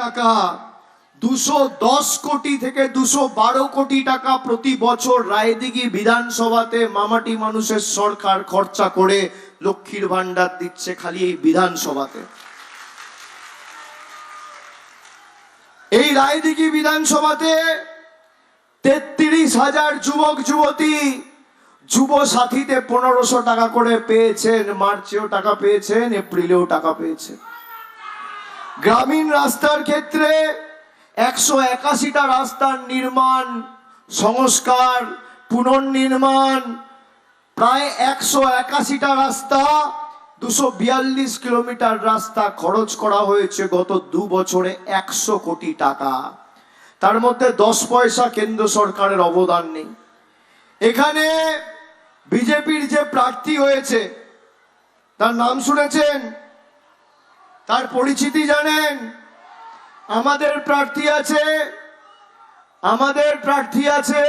টাকা, 210 কোটি থেকে 212 কোটি টাকা প্রতি বছর রায়দিঘি বিধানসভাতে মামাটি মানুষের সরকার খরচা করে লক্ষ্মীর ভান্ডার দিচ্ছে খালি এই বিধানসভাতে। এই রায়দিঘি বিধানসভাতে 33,000 যুবক যুবতী যুব সাথীতে 1500 টাকা করে পেয়েছেন। মার্চেও টাকা পেয়েছেন, এপ্রিলেও টাকা পেয়েছেন। গ্রামীণ রাস্তার ক্ষেত্রে 181টা রাস্তার নির্মাণ, সংস্কার, পুনর্নির্মাণ, প্রায় 181টা রাস্তা, 242 কিলোমিটার রাস্তা খরচ করা হয়েছে গত 2 বছরে 100 কোটি টাকা। তার মধ্যে 10 পয়সা কেন্দ্র সরকারের অবদান নেই। এখানে বিজেপির যে প্রার্থী হয়েছে তার নাম শুনেছেন? তার পরিচিতি জানেন? আমাদের প্রার্থী আছে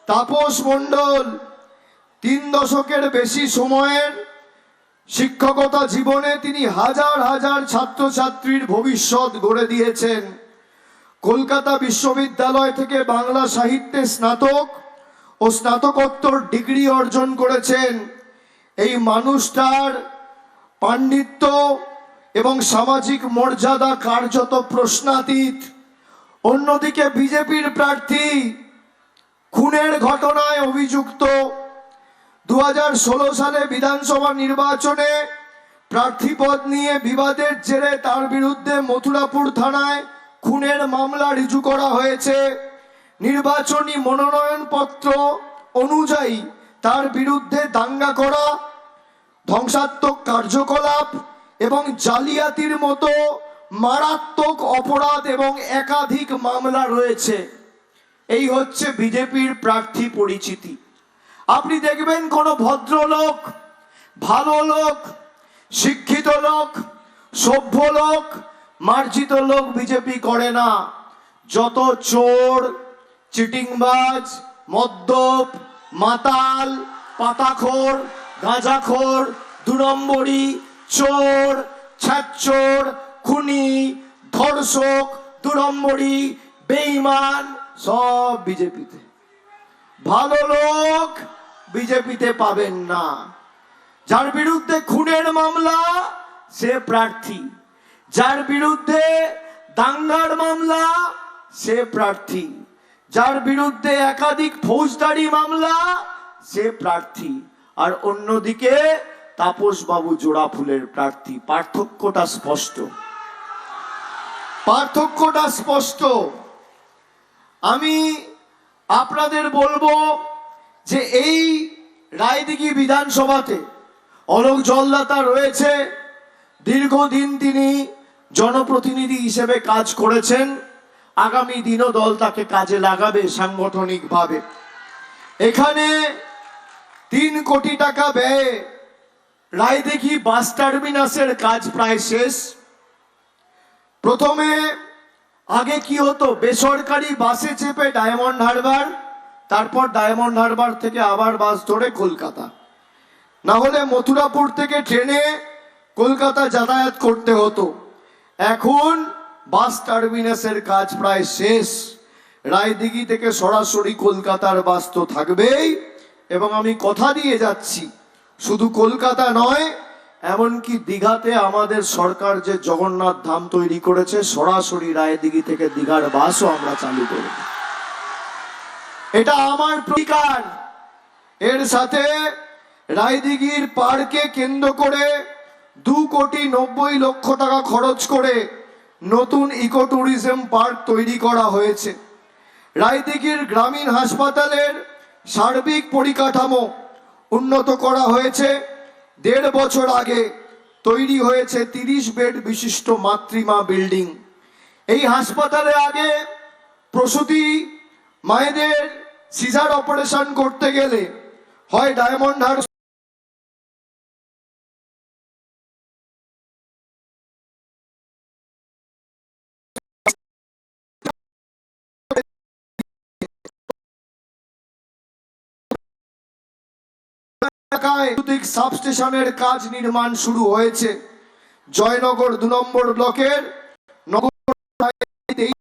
তাপস মণ্ডল। 3 দশকের বেশি সময়ের শিক্ষকতা জীবনে তিনি হাজার হাজার ছাত্রছাত্রীর ভবিষ্যৎ গড়ে দিয়েছেন। কলকাতা বিশ্ববিদ্যালয় থেকে বাংলা সাহিত্যে স্নাতক ও স্নাতকোত্তর ডিগ্রি অর্জন করেছেন। এই মানুষটার পাণ্ডিত্য এবং সামাজিক মর্যাদা কার্যত প্রশ্নাতীত। অন্যদিকে বিজেপির প্রার্থী খুনের ঘটনায় অভিযুক্ত, 2016 সালে বিধানসভা নির্বাচনে প্রার্থীপদ নিয়ে বিবাদের জেরে তার বিরুদ্ধে মথুরাপুর থানায় খুনের মামলা রুজু করা হয়েছে। নির্বাচনী মনোনয়নপত্র অনুযায়ী তার বিরুদ্ধে দাঙ্গা করা, ধ্বংসাত্মক কার্যকলাপ এবং জালিয়াতির মতো মারাত্মক অপরাধ এবং একাধিক মামলা রয়েছে। এই হচ্ছে বিজেপির প্রার্থী পরিচিতি। আপনি দেখবেন কোন ভদ্রলোক, ভালো লোক, শিক্ষিত লোক, সভ্য লোক, মার্জিত লোক বিজেপি করে না। যত চোর, চিটিংবাজ, মদ্যপ, মাতাল, পাতাখোর, গাঁজাখোর, 2 নম্বরি, চোর, ছাচ্চোর, খুনি, ধর্ষক, 2 নম্বরি, বেঈমান, সব বিজেপিতে। ভালো লোক বিজেপিতে পাবেন না। যার বিরুদ্ধে খুনের মামলা সে প্রার্থী, যার বিরুদ্ধে দাঙ্গার মামলা সে প্রার্থী, যার বিরুদ্ধে একাধিক ফৌজদারি মামলা সে প্রার্থী। আর অন্যদিকে তাপস বাবু জোড়া ফুলের প্রার্থী। পার্থক্যটা স্পষ্ট। আমি আপনাদের বলবো যে এই রায়দিঘি বিধানসভাতে অলোক জলদাতা রয়েছে। দীর্ঘদিন তিনি জনপ্রতিনিধি হিসেবে কাজ করেছেন। আগামী দিনও দল তাকে কাজে লাগাবে সাংগঠনিকভাবে। এখানে 3 কোটি টাকা ব্যয়ে রায়দিঘি বাস টার্মিনাসের কাজ প্রায় শেষ। প্রথমে আগে কি হতো, বেসরকারি বাসে চেপে ডায়মন্ড হারবার, তারপর ডায়মন্ড হারবার থেকে আবার বাস ধরে কলকাতা, না হলে মথুরাপুর থেকে ট্রেনে কলকাতা যাতায়াত করতে হতো। এখন বাস টার্মিনাসের কাজ প্রায় শেষ। রায়দিঘি থেকে সরাসরি কলকাতার বাস তো থাকবেই, এবং আমি কথা দিয়ে যাচ্ছি শুধু কলকাতা নয়, এমনকি দীঘাতে আমাদের সরকার যে জগন্নাথ ধাম তৈরি করেছে, সরাসরি রায়দিঘি থেকে দীঘার বাসও আমরা চালু করব। এটা আমার প্রতিকার। এর সাথে রায়দিঘির পার্কে কেন্দ্র করে 2,90,00,000 টাকা খরচ করে নতুন ইকো ট্যুরিজম পার্ক তৈরি করা হয়েছে। রায়দিঘির গ্রামীণ হাসপাতালের সার্বিক পরিকাঠামো উন্নত করা হয়েছে। 1.5 বছর আগে তৈরি হয়েছে 30 বেড বিশিষ্ট মাতৃমা বিল্ডিং। এই হাসপাতালে আগে প্রসূতি মায়েদের সিজার অপারেশন করতে গেলে হয় ডায়মন্ড হারবার সাবস্টেশনের কাজ নির্মাণ শুরু হয়েছে। জয়নগর 2 নম্বর ব্লকের নগর এই